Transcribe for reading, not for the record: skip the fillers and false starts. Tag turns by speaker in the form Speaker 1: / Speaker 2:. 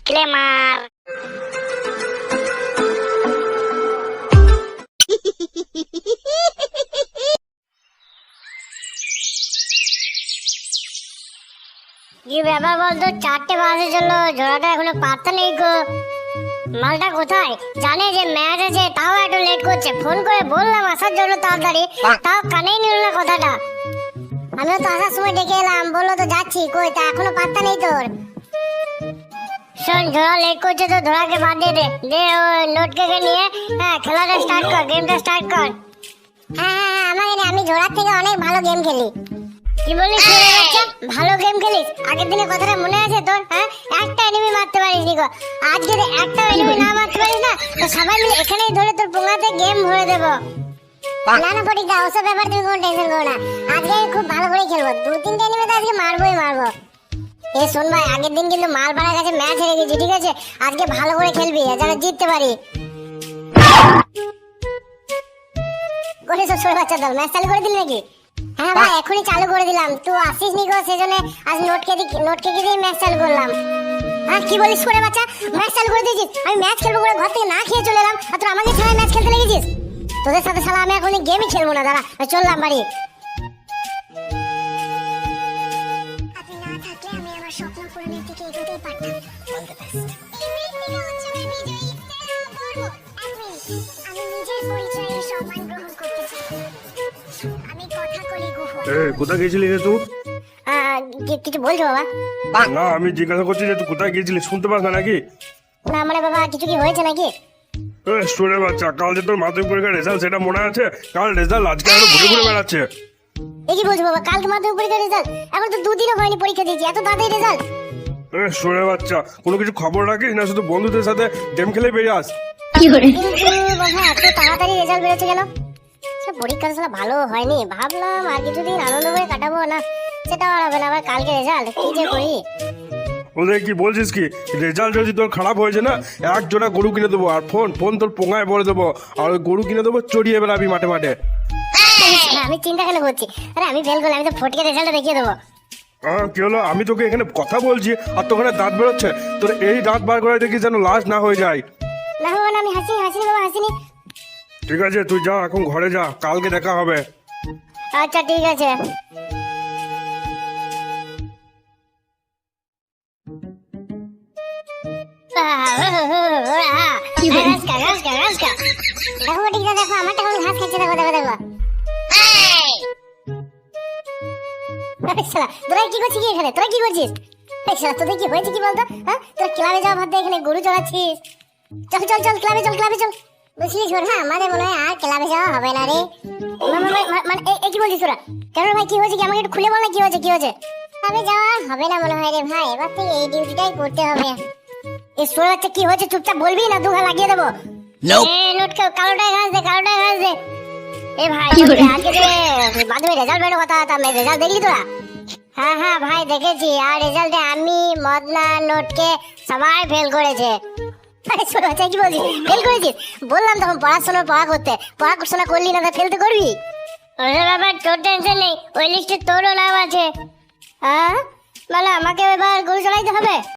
Speaker 1: Disclaimer. কি ব্যাপার বলতো, 4টে বাজে চললো, জোড়াটা এখনো পাত্তা নেই গো। মালটা কোথায়? জানে যে ম্যাচ আছে, তাও একটু লেট করছে। ফোন করে বললাম আসার জন্য তাড়াতাড়ি, তাও কানেই নিল না কথাটা। আমিও তো আসার সময় ডেকে এলাম, বললো তো যাচ্ছি, কই তা এখনো পাত্তা নেই তোর। শোন, জোড়া লেট করছে তো ধরাকে বাদ দিয়ে দে, ওই নোটকে নিয়ে খেলাটা স্টার্ট কর, গেমটা স্টার্ট কর। হ্যাঁ, আমাকে আমি জোড়ার থেকে অনেক ভালো গেম খেলি। কি বলিস বাচ্চা, ভালো গেম খেলিস? আগের দিনের কথাটা মনে আছে তোর? হ্যাঁ, একটা এনিমি মারতে পারিস নি গো। আজকে একটা এনিমি না মারতে পারিস না তো সবাই মিলে এখানেই ধরে তোর পোঙাতে গেম ভরে দেবো। না না পড়ি দাও, ওসব ব্যাপার তুমি কোনো টেনশন করো না। আজকে খুব ভালো করে খেলবো, 2-3টে এনিমি তো আজকে মারবোই মারবো। এ শোন ভাই, আগের দিন কিন্তু মালপাড়ার কাছে ম্যাচ হেরে গেছি, ঠিক আছে? আজকে ভালো করে খেলবি যেন জিততে পারি। করে সব ছোট বাচ্চা দল ম্যাচ চালু করে দিলি নাকি? হ্যাঁ ভাই, এখনই চালু করে দিলাম। তুই আসিস নি গো, সেজন্য আজ নোটকে দিয়ে ম্যাচ চালু করলাম। হ্যাঁ, কি বলিস ছোট বাচ্চা, ম্যাচ চালু করে দিয়েছিস? আমি ম্যাচ খেলবো করে ঘর থেকে না খেয়ে চলে এলাম, আর তোর আমাকে ছাড়াই ম্যাচ খেলতে লেগেছিস? তোদের সাথে শালা আমি এখন গেমই খেলবো না, দাঁড়া চললাম বাড়ি। আপনি না থাকলে আমি আমার স্বপ্ন পূরণের দিকে এগোতেই পারতাম। All the best. আমি নিজের পরিচয়ে সম্মান গ্রহণ করতে চাই। আমি কথা কলি গুহ।
Speaker 2: কোথায় গেছিলি রে তুই?
Speaker 1: কিছু বলছো বাবা?
Speaker 2: না, আমি জিজ্ঞাসা করছি যে তুই কোথায় গেছিলি, শুনতে পাস না নাকি?
Speaker 1: না মানে বাবা, কিছু কি হয়েছে নাকি?
Speaker 2: স্টুডেন্ট বাচ্চা, কাল যে তোর মাধ্যমিক পরীক্ষার রেজাল্ট সেটা মনে আছে? কাল রেজাল্ট, আজকে আরো ঘুরে ঘুরে বেড়াচ্ছে।
Speaker 1: এই কি বলছো বাবা, কালকে মাধ্যমিক পরীক্ষার রেজাল্ট? এখন তো 2 দিনও হয়নি পরীক্ষা দিয়েছি, এত তাড়াতাড়ি রেজাল্ট?
Speaker 2: স্টুডেন্ট বাচ্চা, কোনো কিছু খবর রাখিস না, শুধু বন্ধুদের সাথে গেম খেলে বেরিয়ে আস।
Speaker 1: কিন্তু বাবা, এত তাড়াতাড়ি রেজাল্ট বেরোচ্ছে কেন? সে পরীক্ষাটা সালা ভালো হয়নি, ভাবলাম আর কিছুদিন আনন্দ করে কাটাবো, না সেটাও আর হবে না। আবার কালকে রেজাল্ট, কি যে করি।
Speaker 2: ওদের কি বলছিস কি? রেজাল্ট যদি তোর খারাপ হয়েছে না, এক জোড়া গরু কিনে দেবো, আর ফোন তোর পোঙায় ভরে দেবো, আর ওই গরু কিনে দেবো, চড়িয়ে বেড়াবি মাঠে মাঠে।
Speaker 1: আমি চিন্তা কেন করছি? আরে আমি ফেল করলে আমি তো ফটকে রেজাল্টটা দেখিয়ে দেবো।
Speaker 2: কি হলো? আমি তোকে এখানে কথা বলছি আর তোখানে দাঁত বেরোচ্ছে। তোর এই দাঁত বার করে দেখি যেন লাশ না হয়ে যায়।
Speaker 1: না বাবা, আমি হাসিনি বাবা, হাসিনি।
Speaker 2: ঠিক আছে, তুই যা, এখন ঘরে যা, কালকে দেখা হবে।
Speaker 1: আচ্ছা ঠিক আছে। দেখো আমারটা কেমন ঘাস খাচ্ছে, দেখো দেখো দেখো। তোরা কি করছিস এখানে? তোরা কি করছিস? তোদের কি হয়েছে কি বলতো? হ্যাঁ, তোরা ক্লাবে যাওয়া ভাবতে এখানে গরু চড়াচ্ছিস? চল চল চল, ক্লাবে চল, ক্লাবে চল। বুঝলি ছোট, হ্যাঁ মানে মনে হয় আর ক্লাবে যাওয়া হবে না রে। মানে কি বলছিস তোরা? কেন ভাই, কি হয়েছে কি? আমাকে একটু খুলে বল না, কি হয়েছে কি হয়েছে? ক্লাবে যাওয়া হবে না মনে হয় রে ভাই, এবার থেকে এই ডিউটিটাই করতে হবে। এই ছোট বাচ্চা, কি হয়েছে চুপচাপ বলবি না দুঘা লাগিয়ে দেবো। নোটকে কালোটায় ঘাস দে, কালোটায় ঘাস দে। এ ভাই, আজকে যে মাধ্যমিক রেজাল্ট বেরো কথা, রেজাল্ট দেখলি তোরা? হ্যাঁ হ্যাঁ ভাই, দেখেছি। আর রেজাল্টে আমি, মদনা, নোটকে সবাই ফেল করেছে। ছোট বাচ্চা কি বলছিস? ফেল করেছিস? বললাম তখন পড়া করলি না, তো ফেল তো করবি। ওরে বাবা, তোর টেনশন নেই, ওই লিস্টে তোরও নাম আছে। হ্যাঁ, মানে আমাকে এবার গরু চালাইতে হবে?